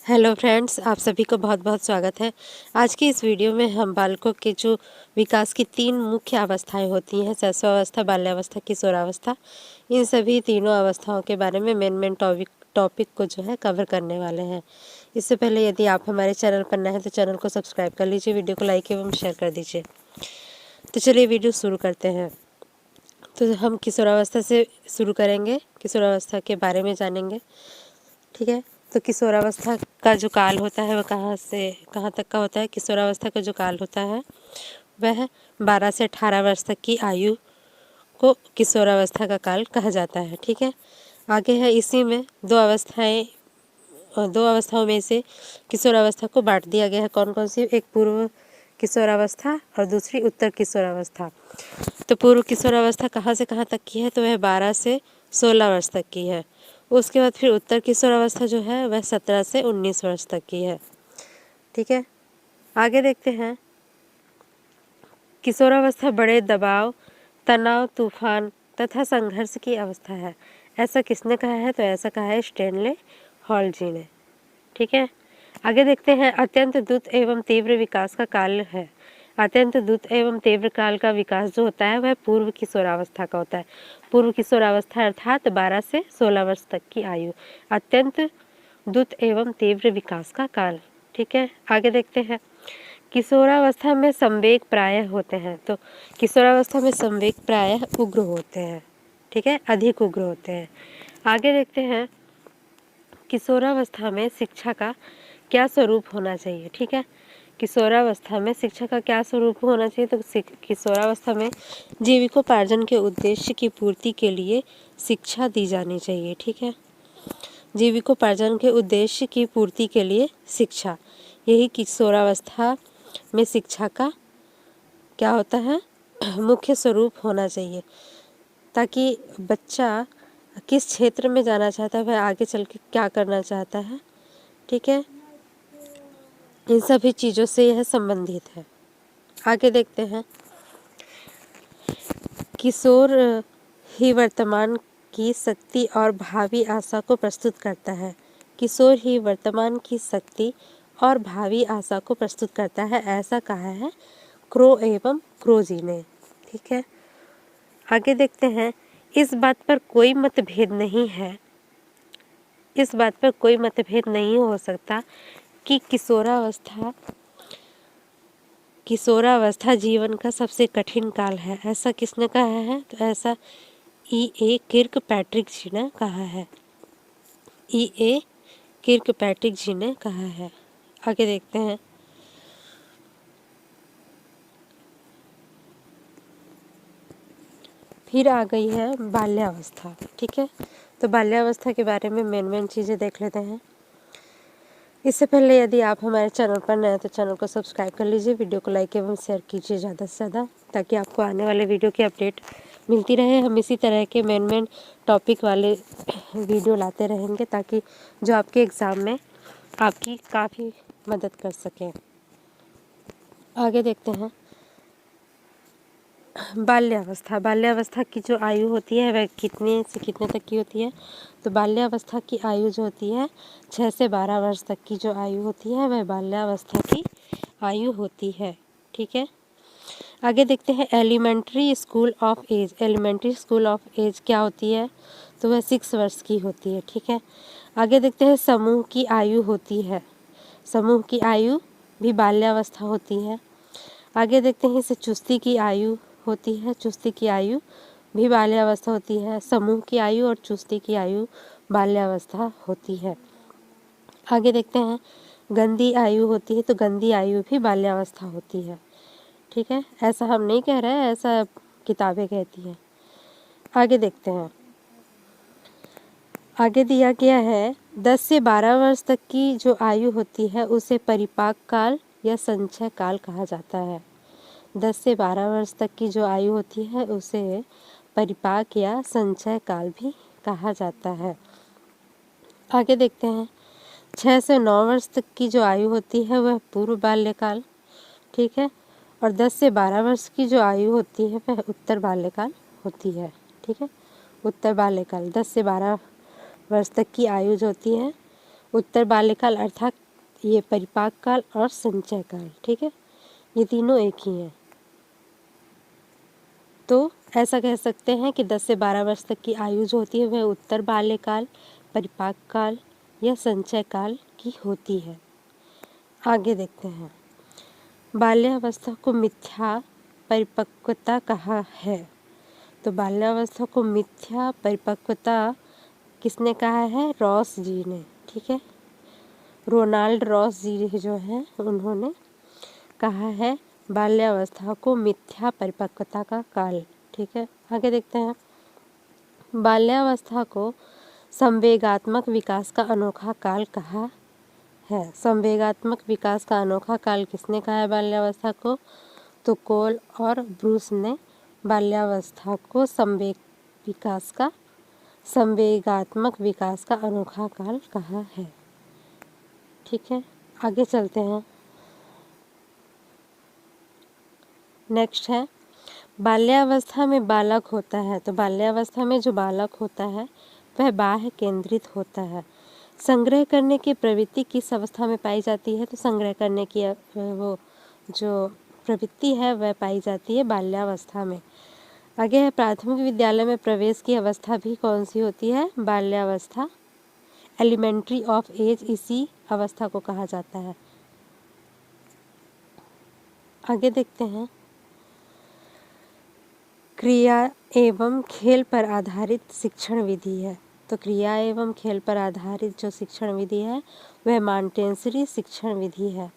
Hello friends, आप सभी को बहुत बहुत स्वागत है। आज की इस वीडियो में हम बालकों के जो विकास की 3 मुख्य अवस्थाएं होती हैं, शैशवावस्था, बाल्यावस्था, किशोरावस्था, इन सभी तीनों अवस्थाओं के बारे में मेन टॉपिक को जो है कवर करने वाले हैं। इससे पहले यदि आप हमारे चैनल पर नए हैं तो चैनल को सब्सक्राइब कर लीजिए, वीडियो को लाइक एवं शेयर कर दीजिए। तो चलिए वीडियो शुरू करते हैं। तो हम किशोरावस्था से शुरू करेंगे, किशोरावस्था के बारे में जानेंगे। ठीक है, तो किशोरावस्था का जो काल होता है वह कहाँ से कहाँ तक का होता है। किशोरावस्था का जो काल होता है वह 12 से 18 वर्ष तक की आयु को किशोरावस्था का काल कहा जाता है। ठीक है, आगे है इसी में दो अवस्थाओं में से किशोरावस्था को बांट दिया गया है। कौन कौन सी? एक पूर्व किशोरावस्था और दूसरी उत्तर किशोरावस्था। तो पूर्व किशोरावस्था कहाँ से कहाँ तक की है? तो वह 12 से 16 वर्ष तक की है। उसके बाद फिर उत्तर किशोरावस्था जो है वह 17 से 19 वर्ष तक की है। ठीक है, आगे देखते हैं। किशोरावस्था बड़े दबाव, तनाव, तूफान तथा संघर्ष की अवस्था है। ऐसा किसने कहा है? तो ऐसा कहा है स्टैनले हॉल जी ने। ठीक है, आगे देखते हैं। अत्यंत द्रुत एवं तीव्र विकास का काल है। अत्यंत द्रुत एवं तीव्र काल का विकास जो होता है वह पूर्व किशोरावस्था का होता है। पूर्व किशोरावस्था अर्थात 12 से 16 वर्ष तक की आयु, अत्यंत द्रुत एवं तीव्र विकास का काल। ठीक है, आगे देखते हैं। किशोरावस्था में संवेग प्रायः होते हैं। तो किशोरावस्था में संवेग प्रायः उग्र होते हैं। ठीक है, अधिक उग्र होते हैं। आगे देखते हैं। किशोरावस्था में शिक्षा का क्या स्वरूप होना चाहिए? ठीक है, किशोरावस्था में शिक्षा का क्या स्वरूप होना चाहिए? तो किशोरावस्था में जीविकोपार्जन के उद्देश्य की पूर्ति के लिए शिक्षा दी जानी चाहिए। ठीक है, जीविकोपार्जन के उद्देश्य की पूर्ति के लिए शिक्षा, यही किशोरावस्था में शिक्षा का क्या होता है? मुख्य स्वरूप होना चाहिए, ताकि बच्चा किस क्षेत्र में जाना चाहता है, वह आगे चल के क्या करना चाहता है। ठीक है, इन सभी चीज़ों से यह संबंधित है। आगे देखते हैं। किशोर ही वर्तमान की शक्ति और भावी आशा को प्रस्तुत करता है। किशोर ही वर्तमान की शक्ति और भावी आशा को प्रस्तुत करता है, ऐसा कहा है क्रो एवं क्रोजी ने। ठीक है, आगे देखते हैं। इस बात पर कोई मतभेद नहीं है, इस बात पर कोई मतभेद नहीं हो सकता कि किशोरावस्था जीवन का सबसे कठिन काल है। ऐसा किसने कहा है? तो ऐसा E.A. किर्कपैट्रिक जी ने कहा है। E.A. किर्कपैट्रिक जी ने कहा है। आगे देखते हैं। फिर आ गई है बाल्यावस्था। ठीक है, तो बाल्यावस्था के बारे में मेन चीज़ें देख लेते हैं। इससे पहले यदि आप हमारे चैनल पर नए हैं तो चैनल को सब्सक्राइब कर लीजिए, वीडियो को लाइक एवं शेयर कीजिए ज़्यादा से ज़्यादा, ताकि आपको आने वाले वीडियो की अपडेट मिलती रहे। हम इसी तरह के मेन टॉपिक वाले वीडियो लाते रहेंगे, ताकि जो आपके एग्ज़ाम में आपकी काफ़ी मदद कर सकें। आगे देखते हैं। बाल्यावस्था की जो आयु होती है वह कितने से कितने तक की होती है? तो बाल्यावस्था की आयु जो होती है 6 से 12 वर्ष तक की जो आयु होती है वह बाल्यावस्था की आयु होती है। ठीक है, आगे देखते हैं। Elementary school of age. Elementary school of age क्या होती है? तो वह 6 वर्ष की होती है। ठीक है, आगे देखते हैं। समूह की आयु होती है, समूह की आयु भी बाल्यावस्था होती है। आगे देखते हैं। इसे चुस्ती की आयु होती है, चुस्ती की आयु भी बाल्यावस्था होती है। समूह की आयु और चुस्ती की आयु बाल्यावस्था होती है। आगे देखते हैं। गंदी आयु होती है, तो गंदी आयु भी बाल्यावस्था होती है। ठीक है, ऐसा हम नहीं कह रहे हैं, ऐसा किताबें कहती हैं। आगे देखते हैं। आगे दिया गया है 10 से 12 वर्ष तक की जो आयु होती है उसे परिपाक काल या संचय काल कहा जाता है। 10 से 12 वर्ष तक की जो आयु होती है उसे परिपाक या संचय काल भी कहा जाता है। आगे देखते हैं। 6 से 9 वर्ष तक की जो आयु होती है वह पूर्व बाल्यकाल। ठीक है, और 10 से 12 वर्ष की जो आयु होती है वह उत्तर बाल्यकाल होती है। ठीक है, उत्तर बाल्यकाल 10 से 12 वर्ष तक की आयु जो होती है उत्तर बाल्यकाल अर्थात ये परिपाक काल और संचय काल, ठीक है, ये तीनों एक ही हैं। तो ऐसा कह सकते हैं कि 10 से 12 वर्ष तक की आयु जो होती है वह उत्तर बाल्यकाल, परिपाक काल या संचय काल की होती है। आगे देखते हैं, बाल्यावस्था को मिथ्या परिपक्वता कहा है। तो बाल्यावस्था को मिथ्या परिपक्वता किसने कहा है? रॉस जी ने, ठीक है, रोनाल्ड रॉस जी जो हैं उन्होंने कहा है बाल्यावस्था को मिथ्या परिपक्वता का काल, ठीक है। आगे देखते हैं, बाल्यावस्था को संवेगात्मक विकास का अनोखा काल कहा है। संवेगात्मक विकास का अनोखा काल किसने कहा है बाल्यावस्था को? तो कोल और ब्रूस ने बाल्यावस्था को संवेगात्मक विकास का अनोखा काल कहा है, ठीक है। आगे चलते हैं, नेक्स्ट है बाल्यावस्था में बालक होता है। तो बाल्यावस्था में जो बालक होता है वह बाह्य केंद्रित होता है। संग्रह करने की प्रवृत्ति किस अवस्था में पाई जाती है? तो संग्रह करने की वो जो प्रवृत्ति है वह पाई जाती है बाल्यावस्था में। आगे है, प्राथमिक विद्यालय में प्रवेश की अवस्था भी कौन सी होती है? बाल्यावस्था, एलिमेंट्री ऑफ एज, इसी अवस्था को कहा जाता है। आगे देखते हैं, क्रिया एवं खेल पर आधारित शिक्षण विधि है। तो क्रिया एवं खेल पर आधारित जो शिक्षण विधि है वह मॉन्टेसरी शिक्षण विधि है।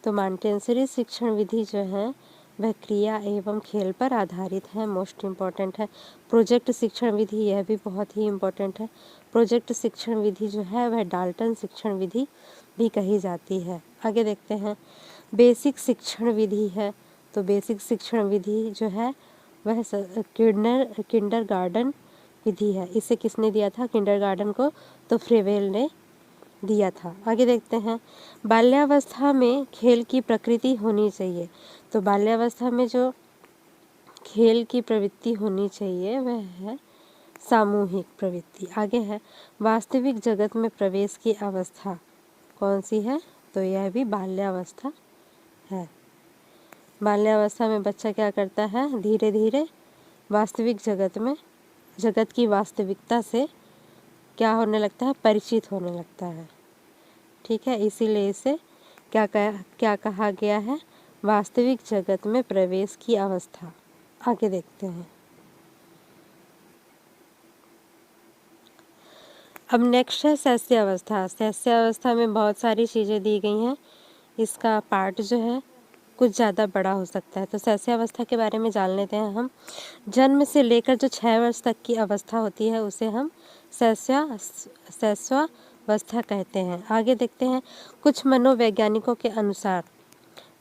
तो मॉन्टेसरी शिक्षण विधि जो है वह क्रिया एवं खेल पर आधारित है, मोस्ट इम्पॉर्टेंट है। प्रोजेक्ट शिक्षण विधि यह भी बहुत ही इम्पोर्टेंट है। प्रोजेक्ट शिक्षण विधि जो है वह डाल्टन शिक्षण विधि भी कही जाती है। आगे देखते हैं, बेसिक शिक्षण विधि है। तो बेसिक शिक्षण विधि जो है वह किंडरगार्टन विधि है। इसे किसने दिया था किंडरगार्टन को? तो फ्रेवेल ने दिया था। आगे देखते हैं, बाल्यावस्था में खेल की प्रकृति होनी चाहिए। तो बाल्यावस्था में जो खेल की प्रवृत्ति होनी चाहिए वह है सामूहिक प्रवृत्ति। आगे है, वास्तविक जगत में प्रवेश की अवस्था कौन सी है? तो यह भी बाल्यावस्था है। बाल्यावस्था में बच्चा क्या करता है? धीरे धीरे वास्तविक जगत की वास्तविकता से क्या होने लगता है? परिचित होने लगता है, ठीक है। इसीलिए इसे क्या कहा गया है? वास्तविक जगत में प्रवेश की अवस्था। आगे देखते हैं, अब नेक्स्ट है शैशव अवस्था। शैशव अवस्था में बहुत सारी चीज़ें दी गई हैं, इसका पार्ट जो है कुछ ज़्यादा बड़ा हो सकता है। तो शैशव अवस्था के बारे में जान लेते हैं हम। जन्म से लेकर जो 6 वर्ष तक की अवस्था होती है उसे हम शैशवावस्था कहते हैं। आगे देखते हैं, कुछ मनोवैज्ञानिकों के अनुसार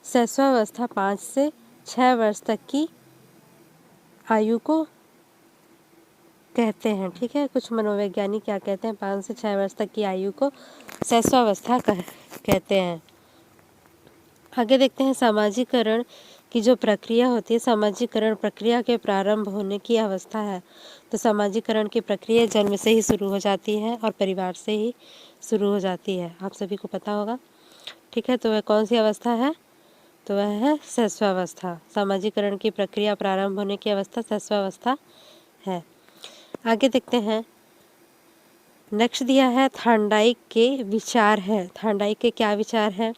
शैशवावस्था 5 से 6 वर्ष तक की आयु को कहते हैं, ठीक है। कुछ मनोवैज्ञानिक क्या कहते हैं? 5 से 6 वर्ष तक की आयु को शैशवावस्था कहते हैं। आगे देखते हैं, सामाजिकरण की जो प्रक्रिया होती है, सामाजिकरण प्रक्रिया के प्रारंभ होने की अवस्था है। तो सामाजिकरण की प्रक्रिया जन्म से ही शुरू हो जाती है और परिवार से ही शुरू हो जाती है, आप सभी को पता होगा, ठीक है। तो वह कौन सी अवस्था है? तो वह है शैशवावस्था। सामाजिकरण की प्रक्रिया प्रारंभ होने की अवस्था शैशवावस्था है। आगे देखते हैं, नेक्स्ट दिया है थार्नडाइक के विचार है। थार्नडाइक के क्या विचार है?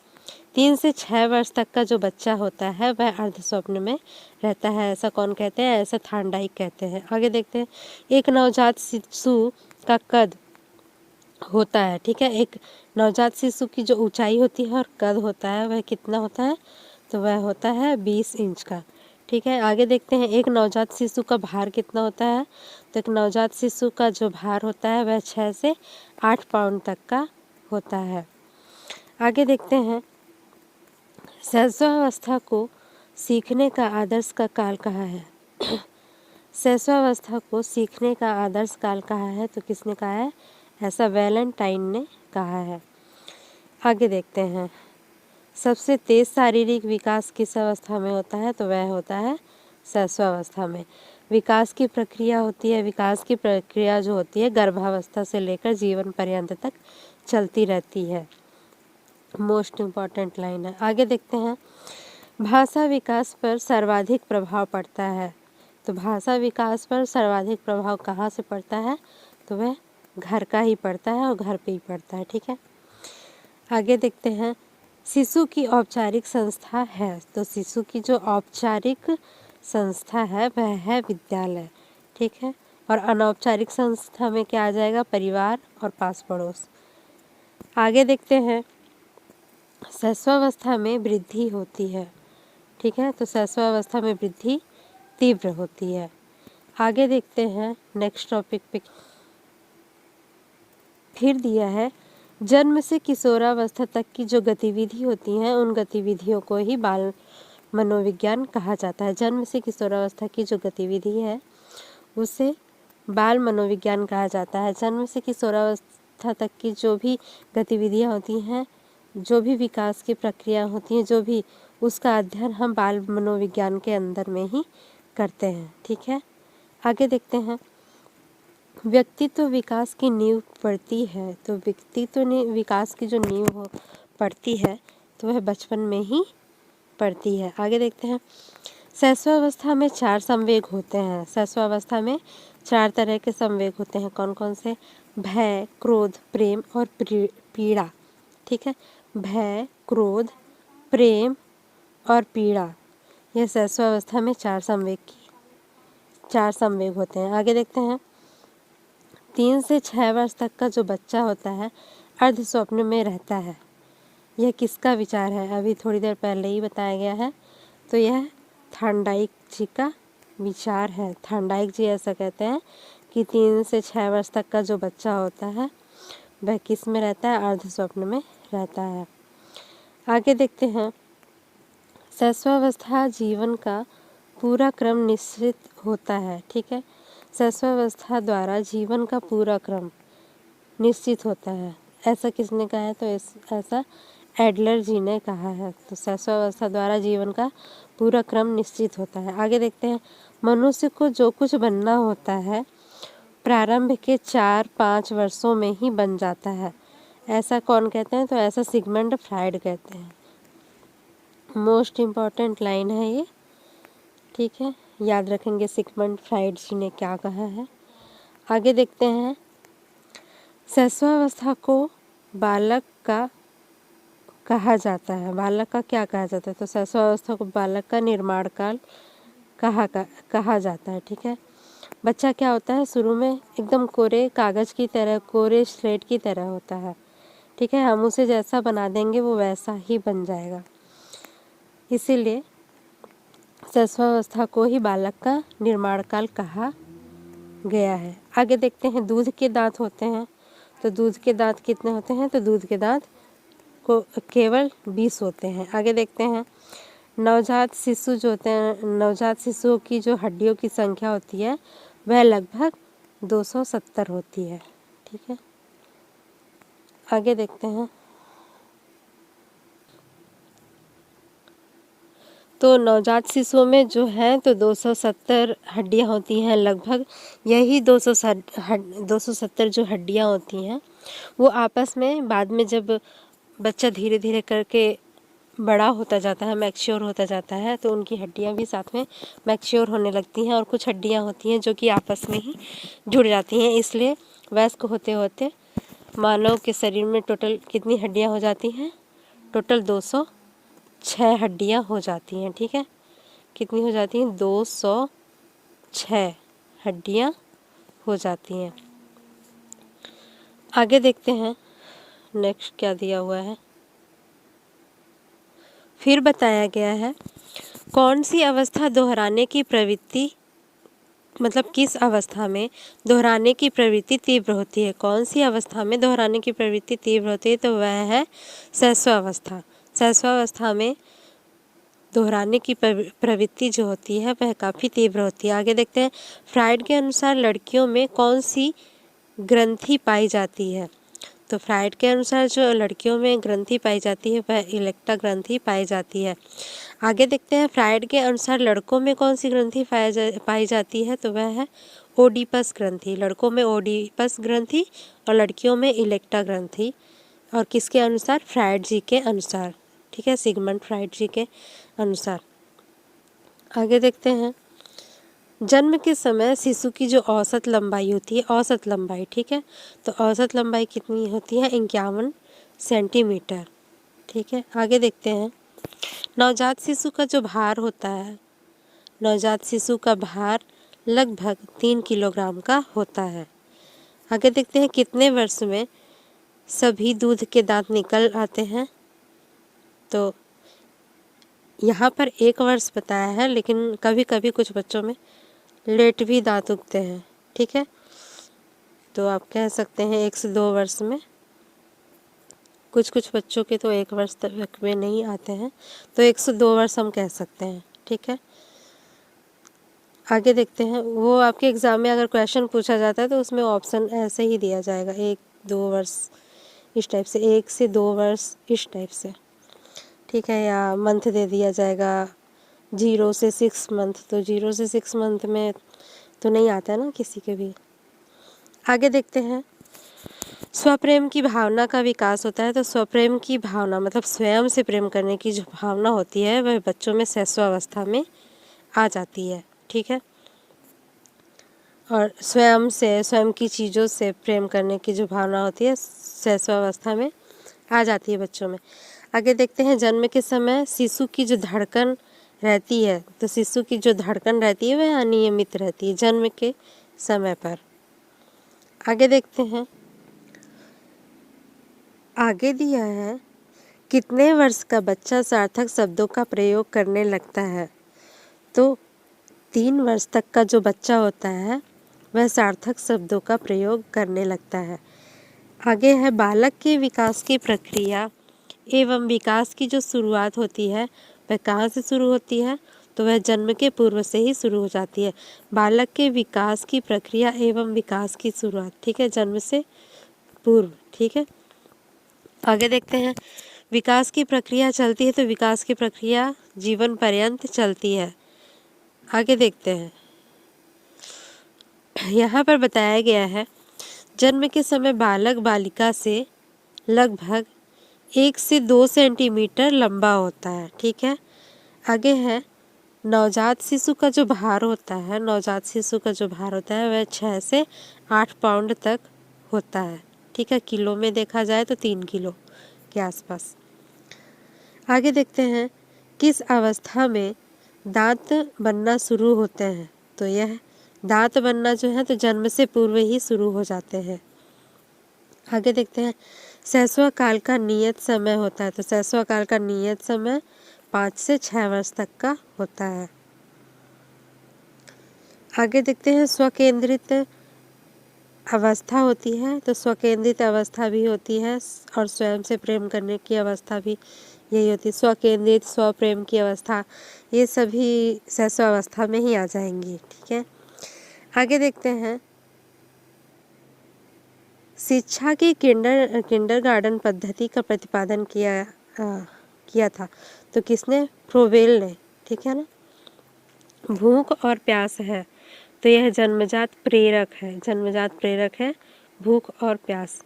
3 से 6 वर्ष तक का जो बच्चा होता है वह अर्ध स्वप्न में रहता है, ऐसा कौन कहते हैं? ऐसा थार्नडाइक कहते हैं। आगे देखते हैं, एक नवजात शिशु का कद होता है, ठीक है। एक नवजात शिशु की जो ऊंचाई होती है और कद होता है वह कितना होता है? तो वह होता है 20 इंच का, ठीक है। आगे देखते हैं, एक नवजात शिशु का भार कितना होता है? तो एक नवजात शिशु का जो भार होता है वह 6 से 8 पाउंड तक का होता है। आगे देखते हैं, शैशवावस्था को सीखने का आदर्श का काल कहा है। शैशवावस्था को सीखने का आदर्श काल कहा है, तो किसने कहा है? ऐसा वैलेंटाइन ने कहा है। आगे देखते हैं, सबसे तेज शारीरिक विकास किस अवस्था में होता है? तो वह होता है शैशवावस्था में। विकास की प्रक्रिया होती है, विकास की प्रक्रिया जो होती है गर्भावस्था से लेकर जीवन पर्यंत तक चलती रहती है। मोस्ट इम्पॉर्टेंट लाइन है। आगे देखते हैं, भाषा विकास पर सर्वाधिक प्रभाव पड़ता है। तो भाषा विकास पर सर्वाधिक प्रभाव कहाँ से पड़ता है? तो वह घर का ही पड़ता है और घर पे ही पड़ता है। ठीक है, आगे देखते हैं, शिशु की औपचारिक संस्था है। तो शिशु की जो औपचारिक संस्था है वह है विद्यालय। ठीक है, और अनौपचारिक संस्था में क्या आ जाएगा? परिवार और पास पड़ोस। आगे देखते हैं, शैशवावस्था में वृद्धि होती है। ठीक है, तो शैशवावस्था में वृद्धि तीव्र होती है। आगे देखते हैं, नेक्स्ट टॉपिक पे फिर दिया है, जन्म से किशोरावस्था तक की जो गतिविधि होती हैं उन गतिविधियों को ही बाल मनोविज्ञान कहा जाता है। जन्म से किशोरावस्था की जो गतिविधि है उसे बाल मनोविज्ञान कहा जाता है। जन्म से किशोरावस्था तक की जो भी गतिविधियाँ होती हैं, जो भी विकास की प्रक्रिया होती हैं, जो भी उसका अध्ययन हम बाल मनोविज्ञान के अंदर में ही करते हैं। ठीक है, आगे देखते हैं, व्यक्तित्व विकास की नींव पड़ती है। तो व्यक्तित्व विकास की जो नींव पड़ती है तो वह बचपन में ही पड़ती है। आगे देखते हैं, शैशवावस्था में 4 संवेग होते हैं। शैशवावस्था में 4 तरह के संवेग होते हैं। कौन कौन से? भय, क्रोध, प्रेम और पीड़ा। ठीक है, भय, क्रोध, प्रेम और पीड़ा, यह शैशवावस्था में 4 संवेग होते हैं। आगे देखते हैं, 3 से 6 वर्ष तक का जो बच्चा होता है अर्ध स्वप्न में रहता है। यह किसका विचार है? अभी थोड़ी देर पहले ही बताया गया है। तो यह थार्नडाइक जी का विचार है। थार्नडाइक जी ऐसा कहते हैं कि 3 से 6 वर्ष तक का जो बच्चा होता है वह किस में रहता है? अर्ध स्वप्न में रहता है। आगे देखते हैं, शैशवावस्था जीवन का पूरा क्रम निश्चित होता है। ठीक है, शैशवावस्था द्वारा जीवन का पूरा क्रम निश्चित होता है। ऐसा किसने कहा है? तो ऐसा एडलर जी ने कहा है। तो शैशवावस्था द्वारा जीवन का पूरा क्रम निश्चित होता है। आगे देखते हैं, मनुष्य को जो कुछ बनना होता है प्रारंभ के 4-5 वर्षों में ही बन जाता है। ऐसा कौन कहते हैं? तो ऐसा सिगमंड फ्राइड कहते हैं। मोस्ट इम्पॉर्टेंट लाइन है ये। ठीक है, याद रखेंगे सिगमंड फ्राइड जी ने क्या कहा है। आगे देखते हैं, शैशवावस्था को बालक का कहा जाता है। बालक का क्या कहा जाता है? तो शैशवावस्था को बालक का निर्माण काल कहा जाता है। ठीक है, बच्चा क्या होता है? शुरू में एकदम कोरे कागज़ की तरह, कोरे स्लेट की तरह होता है। ठीक है, हम उसे जैसा बना देंगे वो वैसा ही बन जाएगा। इसीलिए शैशवावस्था को ही बालक का निर्माण काल कहा गया है। आगे देखते हैं, दूध के दांत होते हैं। तो दूध के दांत कितने होते हैं? तो दूध के दांत को केवल 20 होते हैं। आगे देखते हैं, नवजात शिशु जो होते हैं, नवजात शिशुओं की जो हड्डियों की संख्या होती है वह लगभग 270 होती है। ठीक है, आगे देखते हैं, तो नवजात शिशुओं में जो है तो 270 हड्डियां होती हैं लगभग। यही 270 जो हड्डियां होती हैं वो आपस में बाद में जब बच्चा धीरे धीरे करके बड़ा होता जाता है, मैच्योर होता जाता है, तो उनकी हड्डियां भी साथ में मैच्योर होने लगती हैं और कुछ हड्डियां होती हैं जो कि आपस में ही जुड़ जाती हैं। इसलिए वयस्क होते होते मानव के शरीर में टोटल कितनी हड्डियां हो जाती हैं? टोटल 206 हड्डियां हो जाती हैं। ठीक है, कितनी हो जाती हैं? 206 हड्डियां हो जाती हैं। आगे देखते हैं नेक्स्ट क्या दिया हुआ है। फिर बताया गया है, कौन सी अवस्था दोहराने की प्रवृत्ति, मतलब किस अवस्था में दोहराने की प्रवृत्ति तीव्र होती है? कौन सी अवस्था में दोहराने की प्रवृत्ति तीव्र होती है? तो वह है शैशवावस्था। शैशवावस्था में दोहराने की प्रवृत्ति जो होती है वह काफ़ी तीव्र होती है। आगे देखते हैं, फ्राइड के अनुसार लड़कियों में कौन सी ग्रंथि पाई जाती है? तो फ्राइड के अनुसार जो लड़कियों में ग्रंथि पाई जाती है वह इलेक्टा ग्रंथि पाई जाती है। आगे देखते हैं, फ्राइड के अनुसार लड़कों में कौन सी ग्रंथि पाई जाती है? तो वह है ओडिपस ग्रंथि। लड़कों में ओडिपस ग्रंथि और लड़कियों में इलेक्टा ग्रंथि और किसके अनुसार? फ्रायड जी के अनुसार, ठीक है, सिगमंड फ्रायड जी के अनुसार। आगे देखते हैं, जन्म के समय शिशु की जो औसत लंबाई होती है, औसत लंबाई, ठीक है, तो औसत लंबाई कितनी होती है? 51 सेंटीमीटर, ठीक है। आगे देखते हैं, नवजात शिशु का जो भार होता है, नवजात शिशु का भार लगभग 3 किलोग्राम का होता है। आगे देखते हैं, कितने वर्ष में सभी दूध के दांत निकल आते हैं? तो यहाँ पर 1 वर्ष बताया है, लेकिन कभी कभी कुछ बच्चों में लेट भी दांत उगते हैं, ठीक है, तो आप कह सकते हैं 1 से 2 वर्ष में। कुछ बच्चों के तो 1 वर्ष तक में नहीं आते हैं, तो 1 से 2 वर्ष हम कह सकते हैं, ठीक है। आगे देखते हैं, वो आपके एग्ज़ाम में अगर क्वेश्चन पूछा जाता है तो उसमें ऑप्शन ऐसे ही दिया जाएगा, 1-2 वर्ष इस टाइप से, 1 से 2 वर्ष इस टाइप से, ठीक है, या मंथ दे दिया जाएगा 0 से 6 मंथ, तो 0 से 6 मंथ में तो नहीं आता है ना किसी के भी। आगे देखते हैं, स्वप्रेम की भावना का विकास होता है। तो स्वप्रेम की भावना मतलब स्वयं से प्रेम करने की जो भावना होती है वह बच्चों में शैशवावस्था में आ जाती है, ठीक है। और स्वयं की चीज़ों से प्रेम करने की जो भावना होती है शैशवावस्था में आ जाती है बच्चों में। आगे देखते हैं, जन्म के समय शिशु की जो धड़कन रहती है, तो शिशु की जो धड़कन रहती है वह अनियमित रहती है जन्म के समय पर। आगे देखते हैं, आगे दिया है, कितने वर्ष का बच्चा सार्थक शब्दों का प्रयोग करने लगता है? तो 3 वर्ष तक का जो बच्चा होता है वह सार्थक शब्दों का प्रयोग करने लगता है। आगे है, बालक के विकास की प्रक्रिया एवं विकास की जो शुरुआत होती है वह कहाँ से शुरू होती है? तो वह जन्म के पूर्व से ही शुरू हो जाती है। बालक के विकास की प्रक्रिया एवं विकास की शुरुआत, ठीक है, जन्म से पूर्व, ठीक है। आगे देखते हैं, विकास की प्रक्रिया चलती है, तो विकास की प्रक्रिया जीवन पर्यंत चलती है। आगे देखते हैं, यहाँ पर बताया गया है, जन्म के समय बालक बालिका से लगभग 1 से 2 सेंटीमीटर लंबा होता है, ठीक है। आगे है, नवजात शिशु का जो भार होता है, नवजात शिशु का जो भार होता है वह 6 से 8 पाउंड तक होता है, ठीक है, किलो में देखा जाए तो 3 किलो के आसपास। आगे देखते हैं, किस अवस्था में दांत बनना शुरू होते हैं? तो यह दांत बनना जो है तो जन्म से पूर्व ही शुरू हो जाते हैं। आगे देखते हैं, शैशव काल का नियत समय होता है। तो शैशव काल का नियत समय 5 से 6 वर्ष तक का होता है। आगे देखते हैं, स्वकेंद्रित अवस्था होती है। तो स्वकेंद्रित अवस्था भी होती है और स्वयं से प्रेम करने की अवस्था भी यही होती है। स्वकेंद्रित, स्वप्रेम की अवस्था, ये सभी शैशव अवस्था में ही आ जाएंगी, ठीक है। आगे देखते हैं, शिक्षा की किंडरगार्टन पद्धति का प्रतिपादन किया था। तो किसने? फ्रोबेल ने, ठीक है ना। भूख और प्यास है, तो यह जन्मजात प्रेरक है, जन्मजात प्रेरक है भूख और प्यास।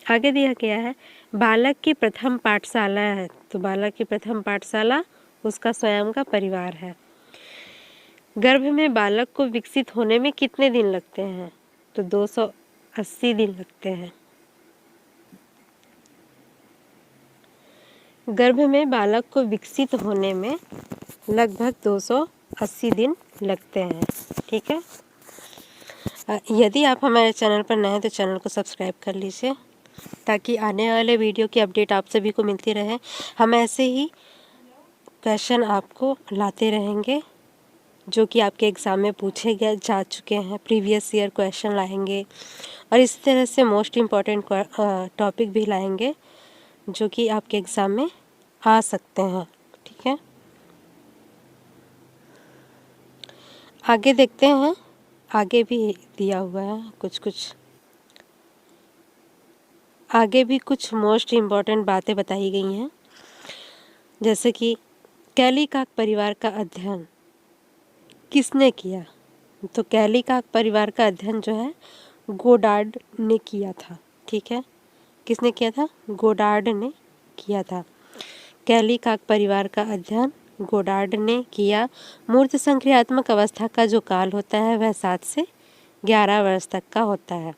आगे दिया गया है, बालक की प्रथम पाठशाला है। तो बालक की प्रथम पाठशाला उसका स्वयं का परिवार है। गर्भ में बालक को विकसित होने में कितने दिन लगते हैं? तो 280 दिन लगते हैं। गर्भ में बालक को विकसित होने में लगभग 280 दिन लगते हैं, ठीक है। यदि आप हमारे चैनल पर नए हैं तो चैनल को सब्सक्राइब कर लीजिए ताकि आने वाले वीडियो की अपडेट आप सभी को मिलती रहे। हम ऐसे ही क्वेश्चन आपको लाते रहेंगे जो कि आपके एग्ज़ाम में पूछे जा चुके हैं, प्रीवियस ईयर क्वेश्चन लाएंगे और इसी तरह से मोस्ट इम्पॉर्टेंट टॉपिक भी लाएंगे जो कि आपके एग्ज़ाम में आ सकते हैं, ठीक है। आगे देखते हैं, आगे भी दिया हुआ है आगे भी कुछ मोस्ट इम्पॉर्टेंट बातें बताई गई हैं, जैसे कि कैलीकाक परिवार का अध्ययन किसने किया? तो कैलीकाक परिवार का अध्ययन जो है गोडार्ड ने किया था, ठीक है। किसने किया था? गोडार्ड ने किया था। कैली काक परिवार का अध्ययन गोडार्ड ने किया। मूर्त संक्रियात्मक अवस्था का जो काल होता है वह 7 से 11 वर्ष तक का होता है।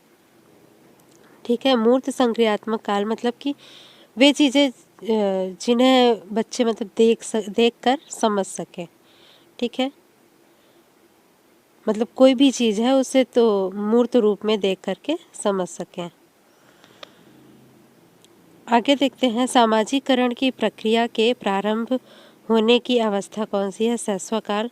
ठीक है, मूर्त संक्रियात्मक काल मतलब कि वे चीज़ें जिन्हें बच्चे मतलब देख कर समझ सके। ठीक है, मतलब कोई भी चीज़ है उसे तो मूर्त रूप में देख करके समझ सकें। आगे देखते हैं, सामाजिकरण की प्रक्रिया के प्रारंभ होने की अवस्था कौन सी है? शैशवकाल।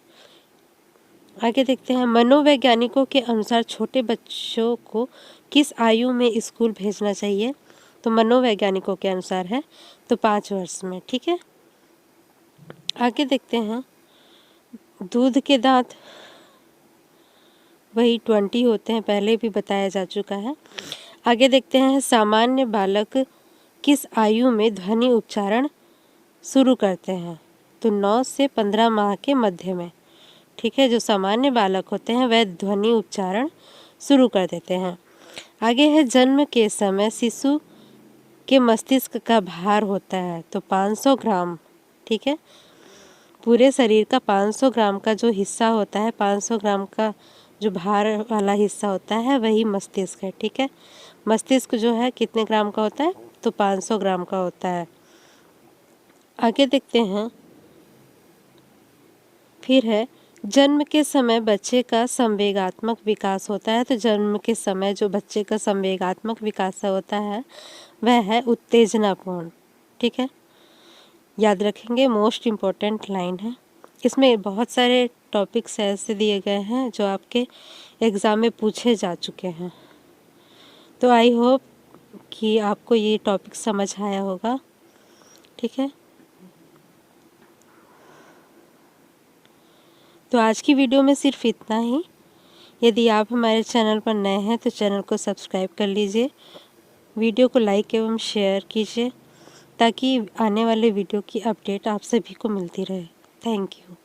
आगे देखते हैं, मनोवैज्ञानिकों के अनुसार छोटे बच्चों को किस आयु में स्कूल भेजना चाहिए? तो मनोवैज्ञानिकों के अनुसार है तो 5 वर्ष में। ठीक है, आगे देखते हैं, दूध के दांत वही 20 होते हैं, पहले भी बताया जा चुका है। आगे देखते हैं, सामान्य बालक किस आयु में ध्वनि उच्चारण शुरू करते हैं? तो 9 से 15 माह के मध्य में। ठीक है, जो सामान्य बालक होते हैं वह ध्वनि उच्चारण शुरू कर देते हैं। आगे है, जन्म के समय शिशु के मस्तिष्क का भार होता है तो 500 ग्राम। ठीक है, पूरे शरीर का 500 ग्राम का जो हिस्सा होता है, 500 ग्राम का जो भार वाला हिस्सा होता है वही मस्तिष्क है। ठीक है, मस्तिष्क जो है कितने ग्राम का होता है? तो 500 ग्राम का होता है। आगे देखते हैं, फिर है, जन्म के समय बच्चे का संवेगात्मक विकास होता है। तो जन्म के समय जो बच्चे का संवेगात्मक विकास होता है वह है उत्तेजनापूर्ण। ठीक है, याद रखेंगे, मोस्ट इम्पोर्टेंट लाइन है। इसमें बहुत सारे टॉपिक्स ऐसे दिए गए हैं जो आपके एग्ज़ाम में पूछे जा चुके हैं। तो आई होप कि आपको ये टॉपिक समझ आया होगा। ठीक है, तो आज की वीडियो में सिर्फ इतना ही। यदि आप हमारे चैनल पर नए हैं तो चैनल को सब्सक्राइब कर लीजिए, वीडियो को लाइक एवं शेयर कीजिए ताकि आने वाले वीडियो की अपडेट आप सभी को मिलती रहे। Thank you.